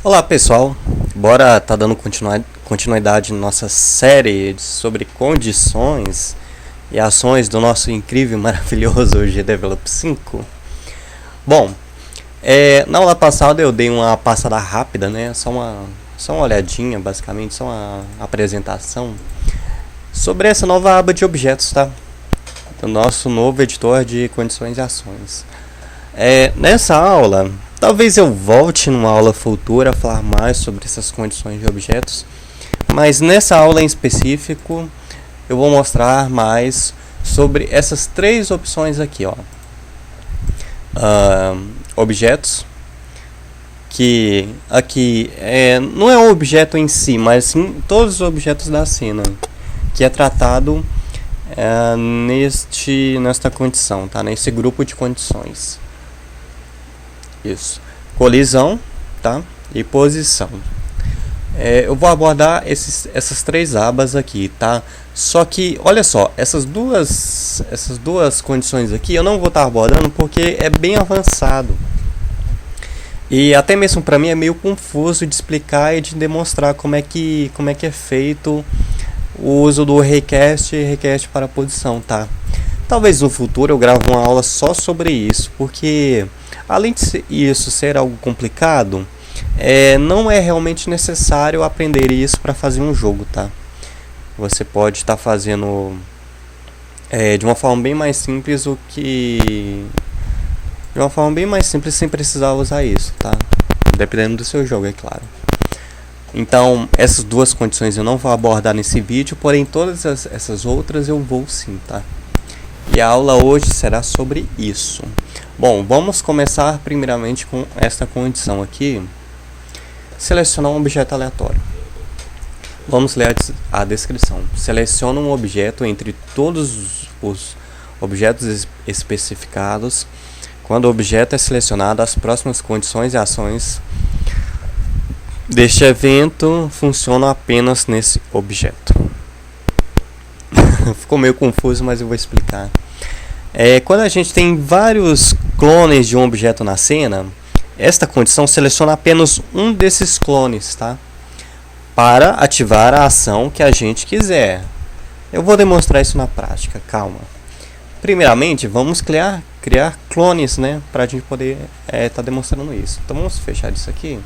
Olá pessoal, bora tá dando continuidade na nossa série sobre condições e ações do nosso incrível e maravilhoso GDevelop 5. Bom, na aula passada eu dei uma passada rápida, né? Só uma olhadinha, basicamente, só uma apresentação sobre essa nova aba de objetos, tá? Do nosso novo editor de condições e ações. Nessa aula, talvez eu volte numa aula futura a falar mais sobre essas condições de objetos, mas nessa aula em específico eu vou mostrar mais sobre essas três opções aqui, ó. Objetos, que aqui não é um objeto em si, mas sim todos os objetos da cena, que é tratado nesta condição, tá? Nesse grupo de condições. Isso. Colisão, tá? E posição. Eu vou abordar essas três abas aqui, tá? Só que, olha só, essas duas condições aqui eu não vou estar abordando porque é bem avançado. E até mesmo para mim é meio confuso de explicar e de demonstrar como é que é feito o uso do request e request para posição, tá? Talvez no futuro eu grave uma aula só sobre isso, porque além de isso ser algo complicado, não é realmente necessário aprender isso para fazer um jogo, tá? Você pode estar fazendo de uma forma bem mais simples de uma forma bem mais simples sem precisar usar isso, tá? Dependendo do seu jogo, é claro. Então, essas duas condições eu não vou abordar nesse vídeo, porém todas essas outras eu vou sim, tá? E a aula hoje será sobre isso. Bom, vamos começar primeiramente com esta condição aqui. Selecionar um objeto aleatório. Vamos ler a descrição. Seleciona um objeto entre todos os objetos especificados. Quando o objeto é selecionado, as próximas condições e ações deste evento funcionam apenas nesse objeto. Ficou meio confuso, mas eu vou explicar. Quando a gente tem vários clones de um objeto na cena, esta condição seleciona apenas um desses clones, tá? Para ativar a ação que a gente quiser. Eu vou demonstrar isso na prática, calma. Primeiramente, vamos criar clones, né? Para a gente poder estar demonstrando isso. Então vamos fechar isso aqui.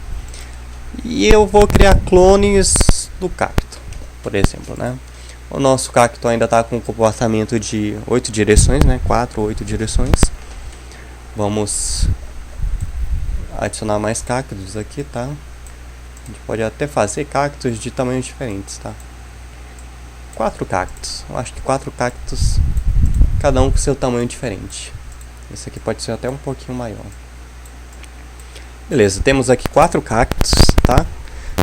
E eu vou criar clones do cacto, por exemplo, né? O nosso cacto ainda está com um comportamento de 8 direções, né? 4 ou 8 direções. Vamos adicionar mais cactos aqui, tá? A gente pode até fazer cactos de tamanhos diferentes, tá? 4 cactos. Eu acho que 4 cactos, cada um com seu tamanho diferente. Esse aqui pode ser até um pouquinho maior. Beleza, temos aqui 4 cactos, tá?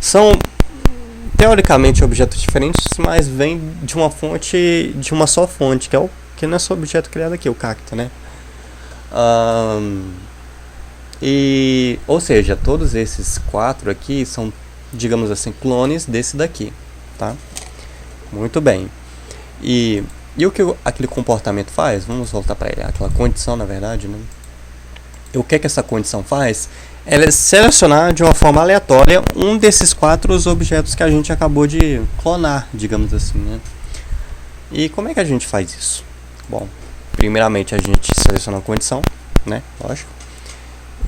São teoricamente objetos diferentes, mas vem de uma fonte, de uma só fonte, que é o nosso objeto criado aqui, o cacto, né? Ou seja, todos esses 4 aqui são, digamos assim, clones desse daqui, tá? Muito bem. E o que aquele comportamento faz? Vamos voltar para ele, aquela condição, na verdade, né? E o que essa condição faz? Ela é selecionar de uma forma aleatória um desses 4 objetos que a gente acabou de clonar, digamos assim, né? E como é que a gente faz isso? Bom, primeiramente a gente seleciona a condição, né? Lógico.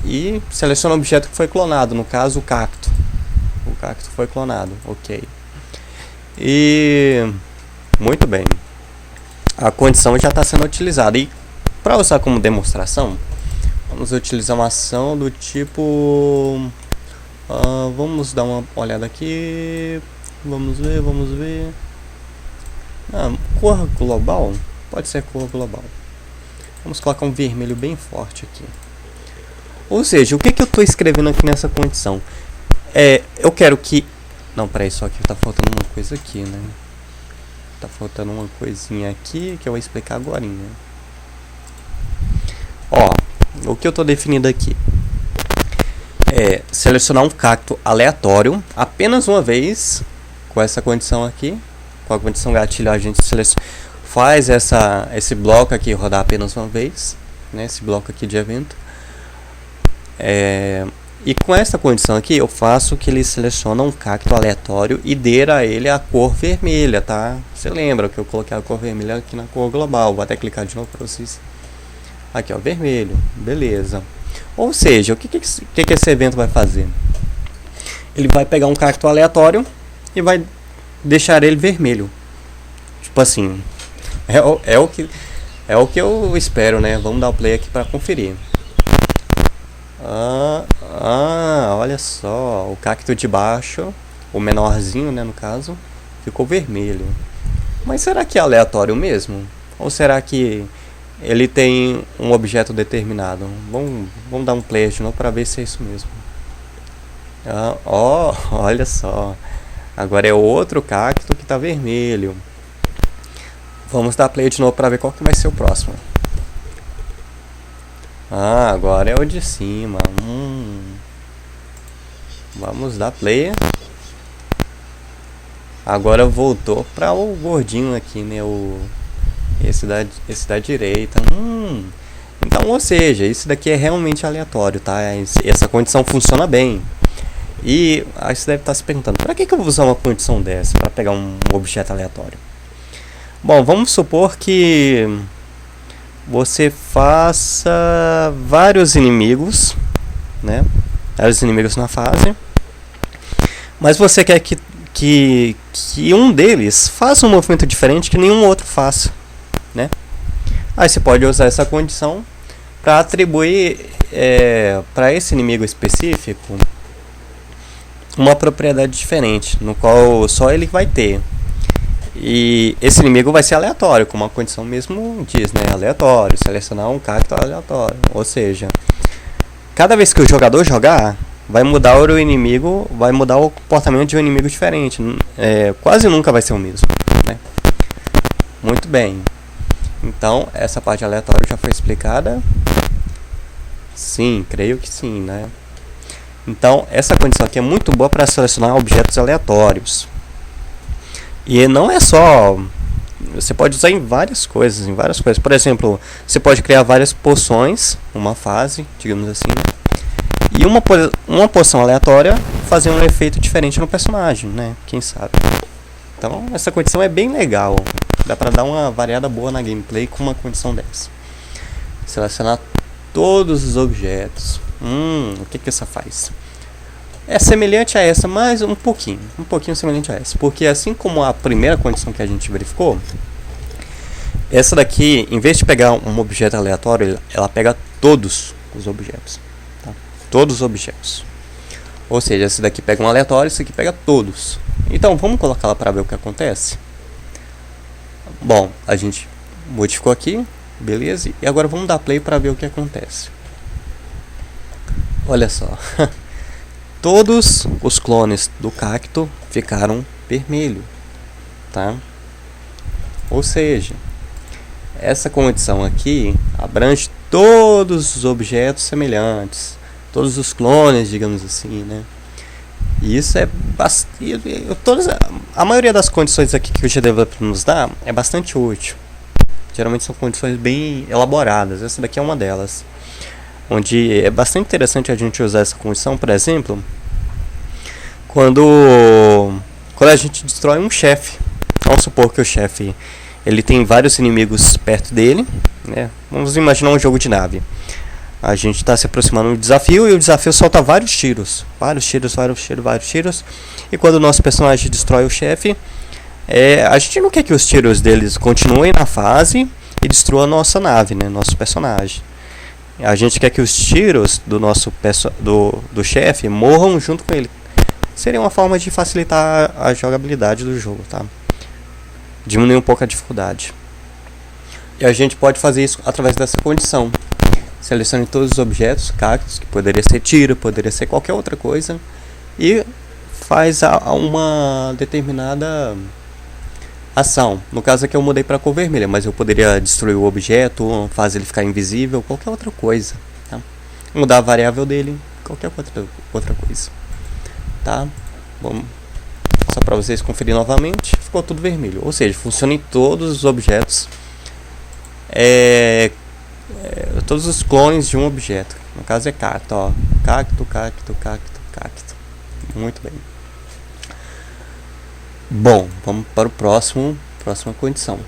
E seleciona o objeto que foi clonado, no caso o cacto. O cacto foi clonado, ok. E muito bem. A condição já está sendo utilizada. E para usar como demonstração, vamos utilizar uma ação do tipo... vamos dar uma olhada aqui. Vamos ver. Cor global? Pode ser cor global. Vamos colocar um vermelho bem forte aqui. Ou seja, o que eu estou escrevendo aqui nessa condição? Eu quero que... Não, peraí, só que está faltando uma coisa aqui, né? Está faltando uma coisinha aqui que eu vou explicar agora. Ó, o que eu estou definindo aqui é selecionar um cacto aleatório apenas uma vez com essa condição aqui. Com a condição gatilho a gente faz esse bloco aqui rodar apenas uma vez, né? Esse bloco aqui de evento. E com essa condição aqui, eu faço que ele seleciona um cacto aleatório e dê a ele a cor vermelha, tá? Você lembra que eu coloquei a cor vermelha aqui na cor global. Vou até clicar de novo para vocês. Aqui, ó, vermelho. Beleza. Ou seja, o que esse evento vai fazer? Ele vai pegar um cacto aleatório e vai deixar ele vermelho. Tipo assim, é o que eu espero, né? Vamos dar o play aqui para conferir. Olha só, o cacto de baixo, o menorzinho, né, no caso, ficou vermelho. Mas será que é aleatório mesmo? Ou será que ele tem um objeto determinado? Vamos dar um play de novo para ver se é isso mesmo. Olha só, agora é outro cacto que está vermelho. Vamos dar play de novo para ver qual que vai ser o próximo. Agora é o de cima. Vamos dar play. Agora voltou para o gordinho aqui, né? Esse da direita. Então, ou seja, isso daqui é realmente aleatório, tá? Essa condição funciona bem. E aí você deve estar se perguntando, para que eu vou usar uma condição dessa para pegar um objeto aleatório? Bom, vamos supor que você faça vários inimigos, né? Vários inimigos na fase. Mas você quer que um deles faça um movimento diferente que nenhum outro faça, né? Aí você pode usar essa condição para atribuir para esse inimigo específico uma propriedade diferente, no qual só ele vai ter. E esse inimigo vai ser aleatório, como a condição mesmo diz, né? Aleatório, selecionar um cacto aleatório. Ou seja, cada vez que o jogador jogar, vai mudar o inimigo, vai mudar o comportamento de um inimigo diferente. Quase nunca vai ser o mesmo, né? Muito bem. Então, essa parte aleatória já foi explicada? Sim, creio que sim, né? Então, essa condição aqui é muito boa para selecionar objetos aleatórios. E não é só... Você pode usar em várias coisas, Por exemplo, você pode criar várias poções, uma fase, digamos assim, né? E uma poção aleatória fazer um efeito diferente no personagem, né? Quem sabe? Então, essa condição é bem legal. Dá pra dar uma variada boa na gameplay com uma condição dessa. Selecionar todos os objetos. O que essa faz? É semelhante a essa, mas um pouquinho semelhante a essa. Porque assim como a primeira condição que a gente verificou, essa daqui, em vez de pegar um objeto aleatório, ela pega todos os objetos. Tá? Todos os objetos. Ou seja, esse daqui pega um aleatório, esse aqui pega todos. Então, vamos colocar lá para ver o que acontece? Bom, a gente modificou aqui, beleza? E agora vamos dar play para ver o que acontece. Olha só. Todos os clones do cacto ficaram vermelho, tá? Ou seja, essa condição aqui abrange todos os objetos semelhantes, todos os clones, digamos assim, né? E isso é bastante... A maioria das condições aqui que o GDeveloper nos dá é bastante útil. Geralmente são condições bem elaboradas, essa daqui é uma delas. Onde é bastante interessante a gente usar essa condição, por exemplo, quando a gente destrói um chefe. Vamos supor que o chefe ele tem vários inimigos perto dele, né? Vamos imaginar um jogo de nave. A gente está se aproximando do desafio e o desafio solta vários tiros. Vários tiros. E quando o nosso personagem destrói o chefe, a gente não quer que os tiros deles continuem na fase e destruam a nossa nave, né? Nosso personagem. A gente quer que os tiros do chefe morram junto com ele. Seria uma forma de facilitar a jogabilidade do jogo, tá? Diminuir um pouco a dificuldade. E a gente pode fazer isso através dessa condição. Selecione todos os objetos, cactos, que poderia ser tiro, poderia ser qualquer outra coisa, e faz uma determinada ação. No caso aqui eu mudei para cor vermelha, mas eu poderia destruir o objeto, fazer ele ficar invisível, qualquer outra coisa, tá? Mudar a variável dele, qualquer outra coisa, tá? Bom, só para vocês conferirem novamente, ficou tudo vermelho, ou seja, funciona em todos os objetos, todos os clones de um objeto. No caso é cacto, ó. cacto, cacto, cacto, cacto. Muito bem. Bom, vamos para o próxima condição.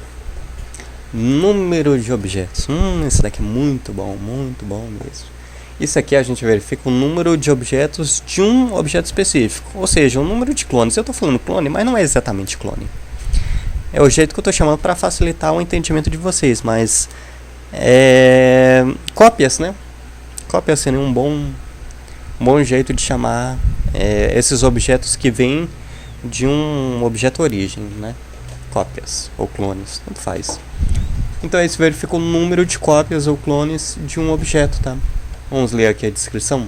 Número de objetos. Esse daqui é muito bom mesmo. Isso aqui a gente verifica o número de objetos de um objeto específico, ou seja, o número de clones. Eu estou falando clone, mas não é exatamente clone. É o jeito que eu estou chamando para facilitar o entendimento de vocês, mas cópias, né? Cópias seria um bom jeito de chamar esses objetos que vêm de um objeto origem, né? Cópias ou clones, tanto faz. Então aí se verifica o número de cópias ou clones de um objeto, tá? Vamos ler aqui a descrição.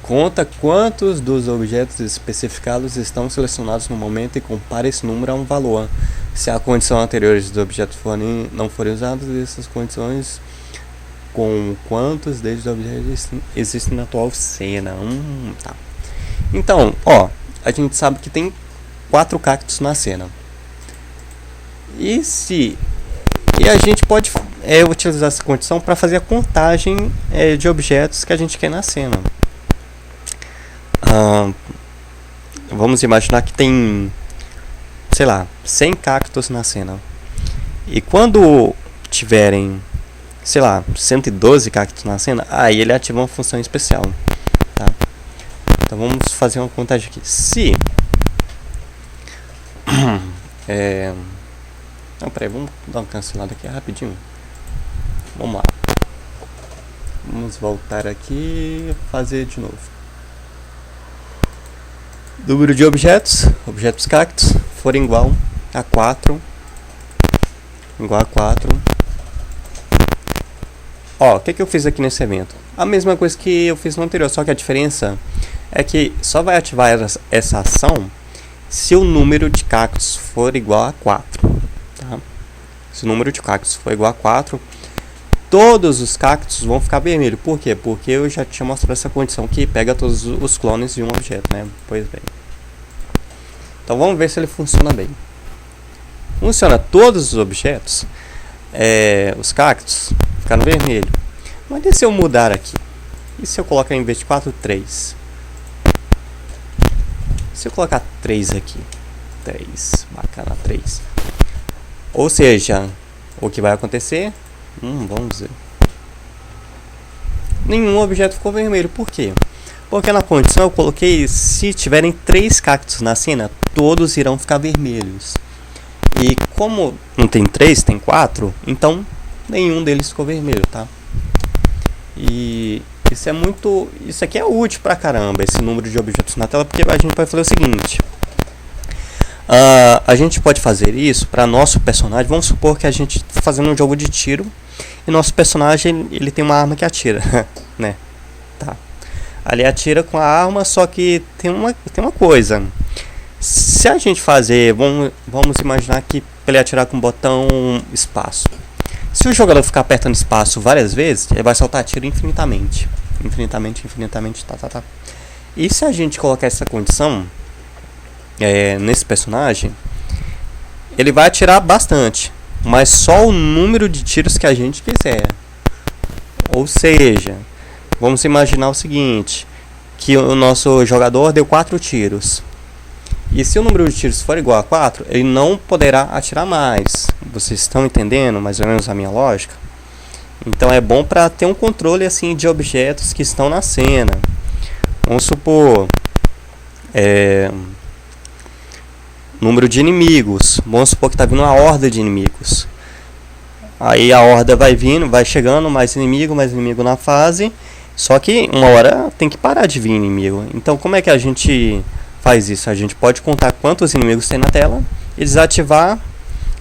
Conta quantos dos objetos especificados estão selecionados no momento e compara esse número a um valor. Se a condição anterior dos objetos não forem usadas, essas condições com quantos desses objetos existem na atual cena. Tá. Então, a gente sabe que tem 4 cactos na cena. E a gente pode utilizar essa condição para fazer a contagem de objetos que a gente quer na cena. Vamos imaginar que tem, sei lá, 100 cactos na cena. E quando tiverem, sei lá, 112 cactos na cena, aí ele ativa uma função especial. Tá? Então vamos fazer uma contagem aqui. Se não, peraí, vamos dar uma cancelada aqui rapidinho. Vamos lá. Vamos voltar aqui e fazer de novo. Número de objetos cactos, for igual a 4. O que eu fiz aqui nesse evento? A mesma coisa que eu fiz no anterior, só que a diferença é que só vai ativar essa ação se o número de cactos for igual a 4. Tá? Se o número de cactos for igual a 4, todos os cactos vão ficar vermelhos. Por quê? Porque eu já tinha mostrado essa condição que pega todos os clones de um objeto, né? Pois bem. Então vamos ver se ele funciona bem. Funciona todos os objetos. Os cactos ficaram vermelhos. Mas e se eu mudar aqui? E se eu colocar em vez de 4, 3? Se eu colocar 3 aqui? 3, bacana, 3. Ou seja, o que vai acontecer? Vamos ver. Nenhum objeto ficou vermelho. Por quê? Porque na condição eu coloquei, se tiverem 3 cactos na cena, todos irão ficar vermelhos. E como não tem 3, tem 4, então nenhum deles ficou vermelho, tá? E isso aqui é útil pra caramba, esse número de objetos na tela, porque a gente pode fazer o seguinte. A gente pode fazer isso para nosso personagem. Vamos supor que a gente está fazendo um jogo de tiro e nosso personagem ele tem uma arma que atira, né? Tá. Ali atira com a arma, só que tem uma coisa. Se a gente fazer, vamos imaginar que ele atirar com o botão espaço. Se o jogador ficar apertando espaço várias vezes, ele vai soltar tiro infinitamente. Infinitamente, tá. E se a gente colocar essa condição nesse personagem, ele vai atirar bastante, mas só o número de tiros que a gente quiser. Ou seja, vamos imaginar o seguinte, que o nosso jogador deu 4 tiros. E se o número de tiros for igual a 4, ele não poderá atirar mais. Vocês estão entendendo mais ou menos a minha lógica? Então é bom para ter um controle assim de objetos que estão na cena. Vamos supor número de inimigos. Vamos supor que está vindo uma horda de inimigos. Aí a horda vai vindo, vai chegando, mais inimigo na fase. Só que uma hora tem que parar de vir inimigo. Então como é que a gente faz isso? A gente pode contar quantos inimigos tem na tela e desativar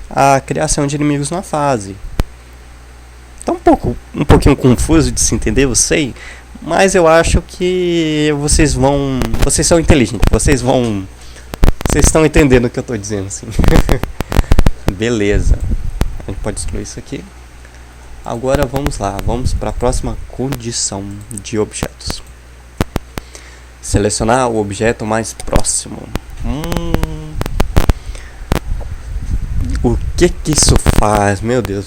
a criação de inimigos na fase. Tá um pouquinho confuso de se entender, eu sei, mas eu acho que vocês são inteligentes, vocês estão entendendo o que eu estou dizendo, assim. Beleza, a gente pode excluir isso aqui. Agora vamos lá, vamos para a próxima condição de objetos. Selecionar o objeto mais próximo. O que isso faz? Meu Deus,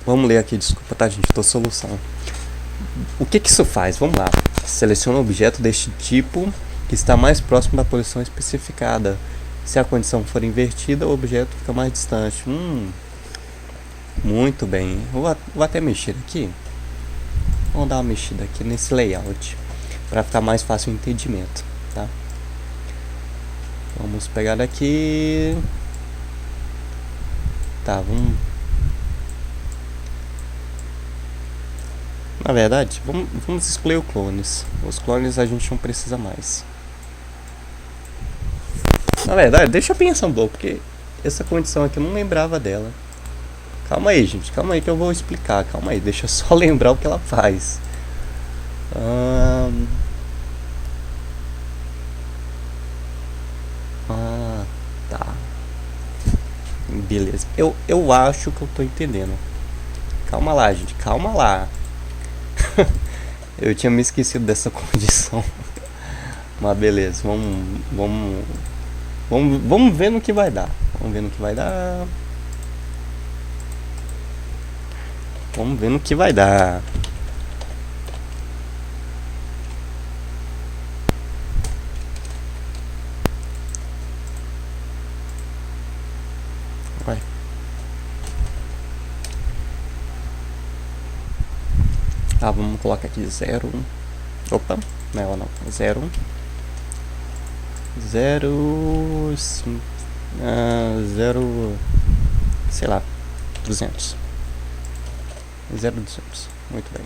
vamos ler aqui, desculpa, tá, gente? Tô solução. O que isso faz? Vamos lá. Seleciona um objeto deste tipo que está mais próximo da posição especificada. Se a condição for invertida, o objeto fica mais distante. Muito bem. Vou até mexer aqui. Vamos dar uma mexida aqui nesse layout para ficar mais fácil o entendimento, tá? Vamos pegar aqui. Tá, vamos. Na verdade, vamos excluir os clones. Os clones a gente não precisa mais. Na verdade, deixa eu pensar um pouco, porque essa condição aqui eu não lembrava dela. Calma aí, gente. Calma aí que eu vou explicar. Calma aí, deixa eu só lembrar o que ela faz. Tá. Beleza. Eu acho que eu tô entendendo. Calma lá, gente. Calma lá. Eu tinha me esquecido dessa condição. Mas beleza. Vamos ver no que vai dar. Vamos ver no que vai dar. Vamos ver no que vai dar. Vai. Ah, vamos colocar aqui 0. Opa, não é ela não. 0. 0. 0. Sei lá. 200. 0,200. Muito bem.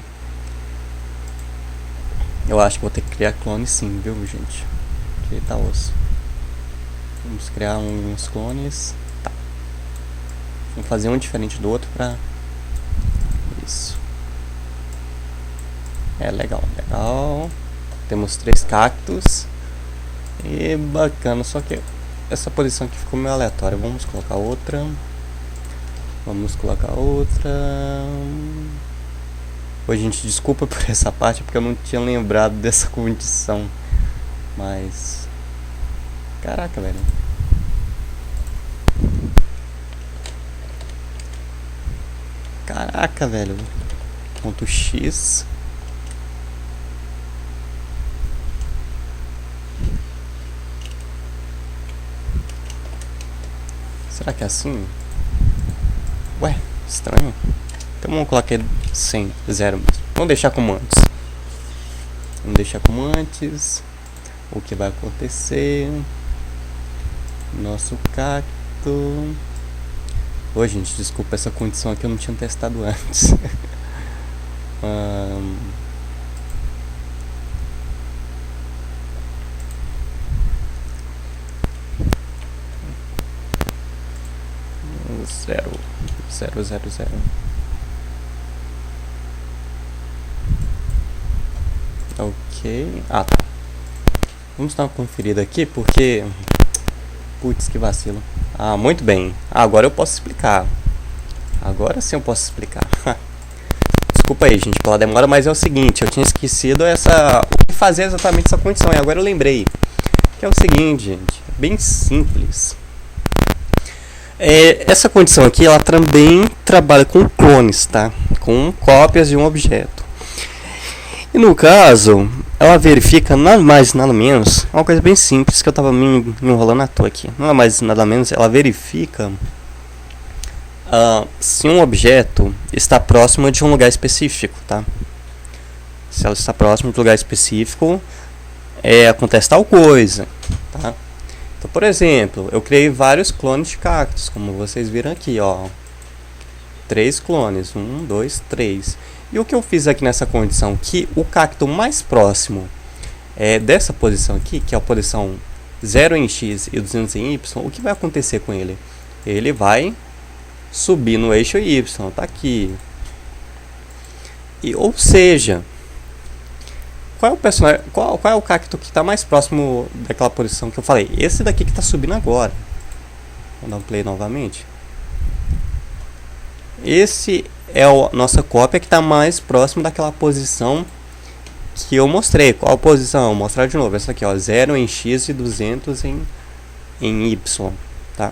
Eu acho que vou ter que criar clone sim, viu, gente? Que tá osso. Vamos criar uns clones. Tá. Vamos fazer um diferente do outro pra... Isso. É legal, legal. Temos 3 cactos. E bacana, só que essa posição aqui ficou meio aleatória. Vamos colocar outra. Vamos colocar outra. Oi, gente, desculpa por essa parte, porque eu não tinha lembrado dessa condição. Mas... Caraca, velho. Caraca, velho. Ponto X. Será que é assim? Ué, estranho. Então vamos colocar 100, 0 mesmo. Vamos deixar como antes. Vamos deixar como antes. O que vai acontecer? Nosso cacto. Oi, gente, desculpa essa condição aqui, eu não tinha testado antes. Zero. 0. Ok. Ah, tá. Vamos dar uma conferida aqui, porque... Putz, que vacilo. Ah, muito bem. Agora eu posso explicar. Agora sim eu posso explicar. Desculpa aí, gente, pela demora, mas é o seguinte. Eu tinha esquecido o que fazer exatamente essa condição. E agora eu lembrei. Que é o seguinte, gente. Bem simples. Essa condição aqui, ela também trabalha com clones, tá? Com cópias de um objeto. E no caso, ela verifica nada mais nada menos, uma coisa bem simples que eu estava me enrolando à toa aqui. Nada mais nada menos, ela verifica se um objeto está próximo de um lugar específico, tá? Se ela está próximo de um lugar específico, acontece tal coisa, tá? Então, por exemplo, eu criei vários clones de cactos, como vocês viram aqui, ó. 3 clones, 1, 2, 3. E o que eu fiz aqui nessa condição? Que o cacto mais próximo dessa posição aqui, que é a posição 0 em X e 200 em Y, o que vai acontecer com ele? Ele vai subir no eixo Y, tá aqui. Ou seja... Qual é o personagem? Qual é o cacto que está mais próximo daquela posição que eu falei? Esse daqui que está subindo agora. Vou dar um play novamente. Esse é a nossa cópia que está mais próximo daquela posição que eu mostrei. Qual a posição? Vou mostrar de novo. Essa aqui, ó, 0 em X e 200 em Y, tá?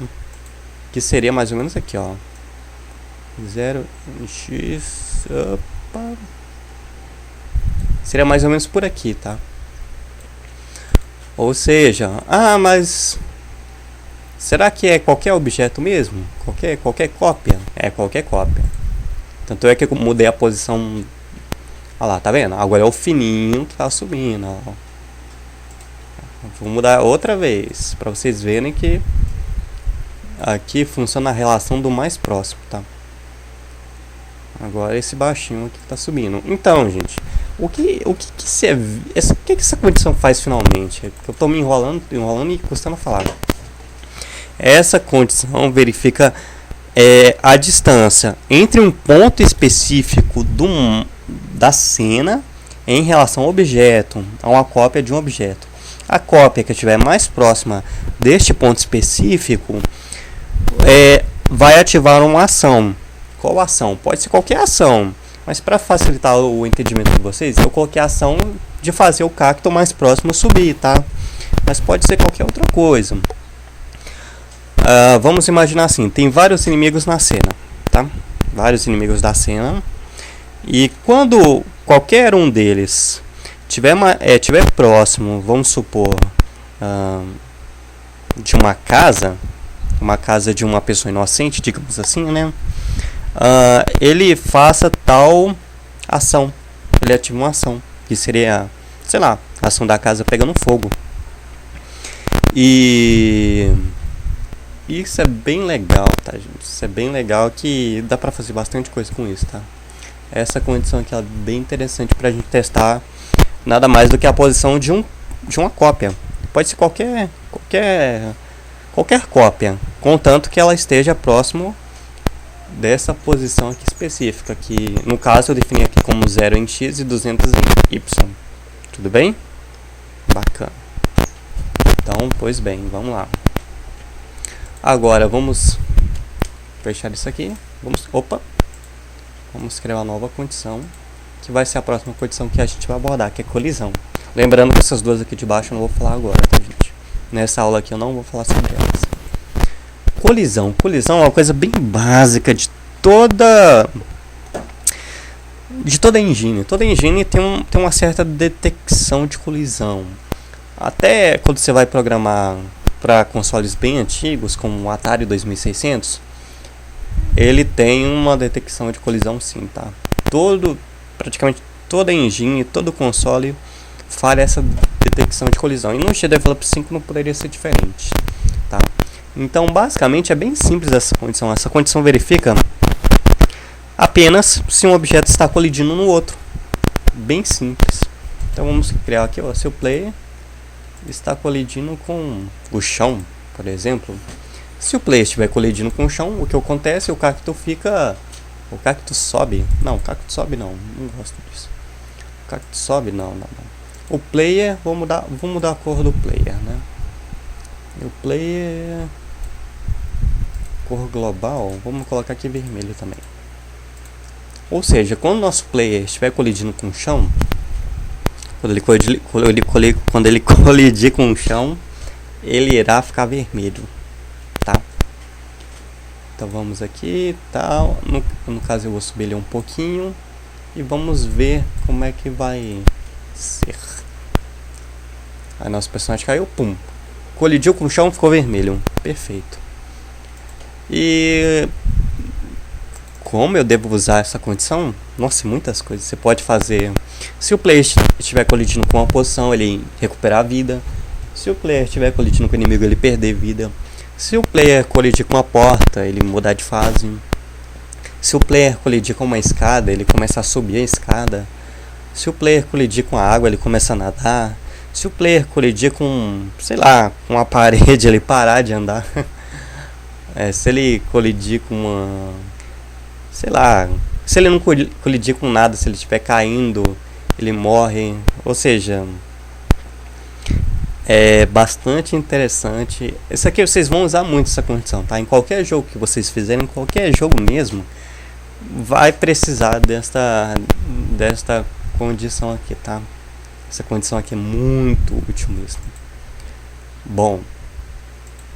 Que seria mais ou menos aqui, ó. 0 em X. Opa. Seria mais ou menos por aqui, tá? Ou seja, mas será que é qualquer objeto mesmo? Qualquer cópia? É qualquer cópia. Tanto é que eu mudei a posição. Olha lá, tá vendo? Agora é o fininho que tá subindo, ó. Vou mudar outra vez, para vocês verem que aqui funciona a relação do mais próximo, tá? Agora esse baixinho aqui que tá subindo. Então, gente, o que essa condição faz finalmente? Eu tô me enrolando e custando a falar. Essa condição verifica a distância entre um ponto específico da cena em relação ao objeto, a uma cópia de um objeto. A cópia que estiver mais próxima deste ponto específico vai ativar uma ação. Qual ação? Pode ser qualquer ação, mas para facilitar o entendimento de vocês, eu coloquei a ação de fazer o cacto mais próximo subir, tá? Mas pode ser qualquer outra coisa. Vamos imaginar assim, tem vários inimigos na cena, tá? Vários inimigos da cena. E quando qualquer um deles tiver próximo, vamos supor, de uma casa de uma pessoa inocente, digamos assim, né? Ele faça tal ação, ele ativa uma ação, que seria, sei lá, a ação da casa pegando fogo. E isso é bem legal, tá, gente? Isso é bem legal, que dá pra fazer bastante coisa com isso, tá? Essa condição aqui é bem interessante pra gente testar, nada mais do que a posição de uma cópia. Pode ser qualquer cópia, contanto que ela esteja próximo dessa posição aqui específica, que no caso eu defini aqui como 0 em x e 200 em y. Tudo bem? Bacana. Então, pois bem, vamos lá. Agora vamos fechar isso aqui. Vamos criar uma nova condição, que vai ser a próxima condição que a gente vai abordar, que é colisão. Lembrando que essas duas aqui de baixo eu não vou falar agora, tá, gente? Nessa aula aqui eu não vou falar sobre elas. Colisão é uma coisa bem básica de toda engine. Toda engine tem uma certa detecção de colisão. Até quando você vai programar para consoles bem antigos, como o Atari 2600, ele tem uma detecção de colisão sim, tá? Praticamente toda engine, todo console faz essa detecção de colisão. E no GDevelop 5 não poderia ser diferente, tá? Então, basicamente, é bem simples essa condição. Essa condição verifica apenas se um objeto está colidindo no outro. Bem simples. Então, vamos criar aqui, ó, se o player está colidindo com o chão, por exemplo. Se o player estiver colidindo com o chão, o que acontece? O cacto sobe. Não, o cacto sobe não. Não gosto disso. O cacto sobe, não. O player, vou mudar a cor do player, né? O player, cor global, vamos colocar aqui vermelho também. Ou seja, quando o nosso player estiver colidindo com o chão, quando ele colidir com o chão, ele irá ficar vermelho, tá? Então vamos aqui, tal. No caso eu vou subir ele um pouquinho e vamos ver como é que vai ser. Aí nosso personagem caiu, pum. Colidiu com o chão, ficou vermelho. Perfeito. E como eu devo usar essa condição? Nossa, muitas coisas. Você pode fazer. Se o player estiver colidindo com uma posição, ele recuperar a vida. Se o player estiver colidindo com o inimigo, ele perder vida. Se o player colidir com a porta, ele mudar de fase. Se o player colidir com uma escada, ele começa a subir a escada. Se o player colidir com a água, ele começa a nadar. Se o player colidir com, sei lá, com uma parede, ele parar de andar. Se ele colidir com uma, sei lá, se ele não colidir com nada, se ele estiver caindo, ele morre. Ou seja, é bastante interessante. Isso aqui vocês vão usar muito, essa condição, tá? Em qualquer jogo que vocês fizerem, em qualquer jogo mesmo, vai precisar desta condição aqui, tá? Essa condição aqui é muito útil mesmo. Bom,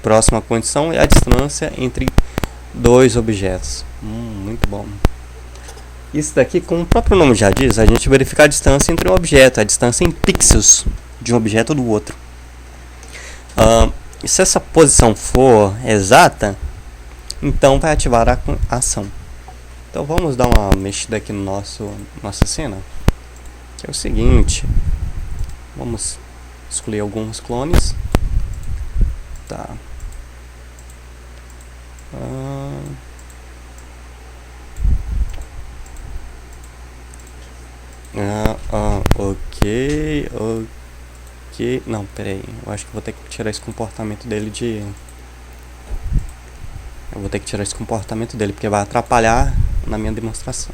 próxima condição é a distância entre dois objetos. Muito bom. Isso daqui, como o próprio nome já diz, a gente verifica a distância entre um objeto, a distância em pixels de um objeto do outro. E se essa posição for exata, então vai ativar a ação. Então vamos dar uma mexida aqui no nossa cena. Que é o seguinte, vamos escolher alguns clones. Tá. Ok. Não, peraí. Eu acho que vou ter que tirar esse comportamento dele de... Eu vou ter que tirar esse comportamento dele, porque vai atrapalhar na minha demonstração.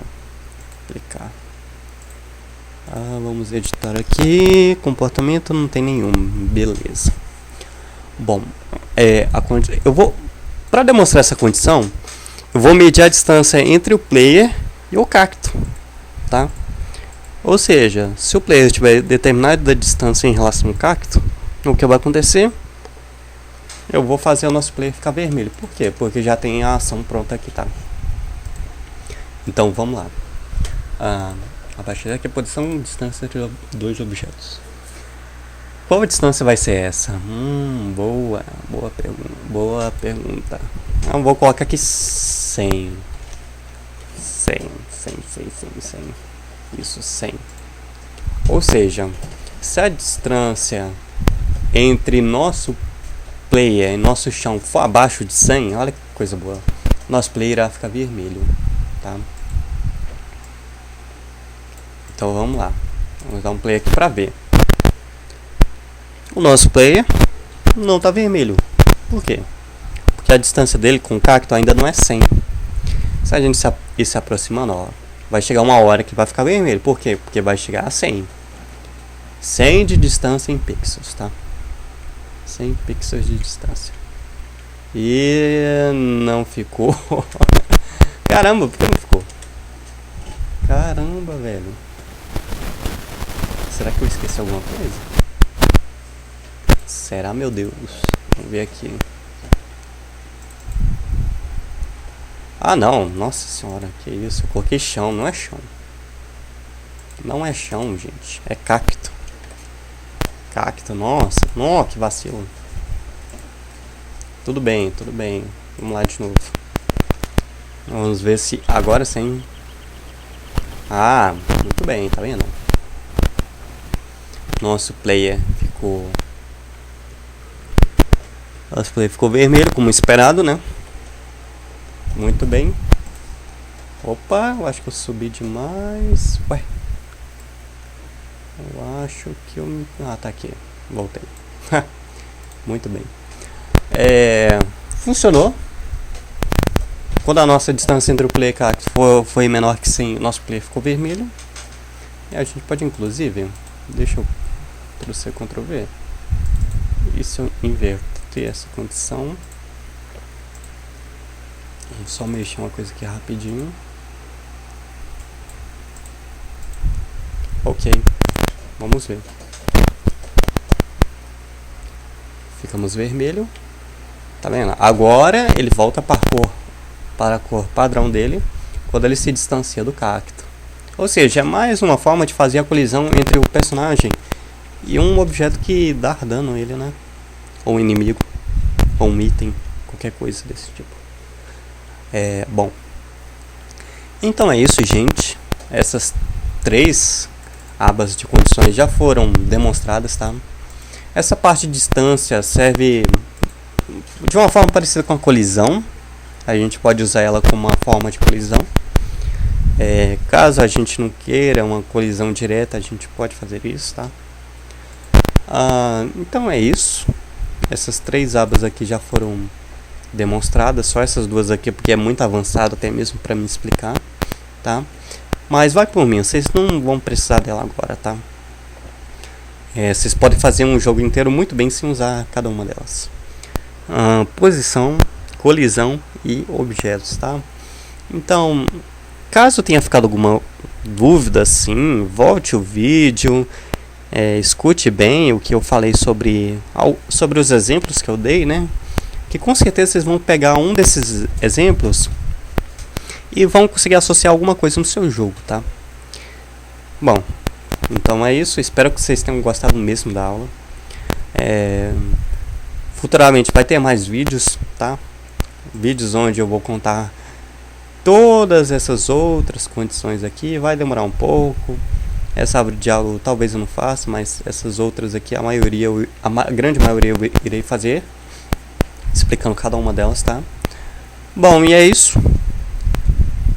Aplicar. Vamos editar aqui. Comportamento não tem nenhum. Beleza. Bom, eu vou... Para demonstrar essa condição, eu vou medir a distância entre o player e o cacto. Tá? Ou seja, se o player tiver determinada distância em relação ao cacto, o que vai acontecer? Eu vou fazer o nosso player ficar vermelho. Por quê? Porque já tem a ação pronta aqui, tá? Então vamos lá. A partir daqui a posição e distância entre dois objetos. Qual a distância vai ser essa? Boa pergunta. Eu vou colocar aqui 100. Isso, 100. Ou seja, se a distância entre nosso player e nosso chão for abaixo de 100, olha que coisa boa, nosso player vai ficar vermelho, tá? Então vamos lá, vamos dar um play aqui para ver. O nosso player não está vermelho. Por quê? Porque a distância dele com o cacto ainda não é 100. Se a gente ir se aproximando, ó, vai chegar uma hora que vai ficar vermelho. Por quê? Porque vai chegar a 100. 100 de distância em pixels, tá? 100 pixels de distância. E não ficou. Caramba, por que não ficou? Caramba, velho. Será que eu esqueci alguma coisa? Será, meu Deus? Vamos ver aqui. Não, nossa senhora, que isso? Eu coloquei chão, não é chão. Não é chão, gente. É cacto. Cacto, nossa, que vacilo. Tudo bem. Vamos lá de novo. Vamos ver se agora sim. Muito bem, tá vendo? Nosso player ficou... Nosso player ficou vermelho, como esperado, né? Muito bem. Opa, eu acho que eu subi demais. Ué. Eu acho que eu... tá aqui. Voltei. Muito bem. Funcionou. Quando a nossa distância entre o player e o cacto foi menor que 100, o nosso player ficou vermelho. E a gente pode, inclusive... Deixa eu trouxer Ctrl V. E se eu inverter essa condição... Vou só mexer uma coisa aqui rapidinho. Ok, vamos ver. Ficamos vermelho. Tá vendo? Agora ele volta para a cor padrão dele quando ele se distancia do cacto. Ou seja, é mais uma forma de fazer a colisão entre o personagem e um objeto que dá dano a ele, né? Ou um inimigo, ou um item, qualquer coisa desse tipo. Bom, então é isso, gente. Essas 3 abas de condições já foram demonstradas, tá? Essa parte de distância serve de uma forma parecida com a colisão. A gente pode usar ela como uma forma de colisão. Caso a gente não queira uma colisão direta, a gente pode fazer isso, tá? Então é isso. Essas 3 abas aqui já foram demonstradas, só essas 2 aqui porque é muito avançado até mesmo para me explicar, tá? Mas vai por mim, vocês não vão precisar dela agora, tá? Vocês podem fazer um jogo inteiro muito bem sem usar cada uma delas. Posição, colisão e objetos, tá? Então, caso tenha ficado alguma dúvida, assim, volte o vídeo, escute bem o que eu falei sobre os exemplos que eu dei, né? Que com certeza vocês vão pegar um desses exemplos e vão conseguir associar alguma coisa no seu jogo, tá? Bom, então é isso. Espero que vocês tenham gostado mesmo da aula. Futuramente vai ter mais vídeos, tá? Vídeos onde eu vou contar todas essas outras condições aqui. Vai demorar um pouco. Essa árvore de diálogo talvez eu não faça, mas essas outras aqui, a grande maioria eu irei fazer, explicando cada uma delas, tá? Bom, e é isso.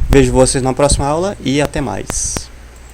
Vejo vocês na próxima aula e até mais.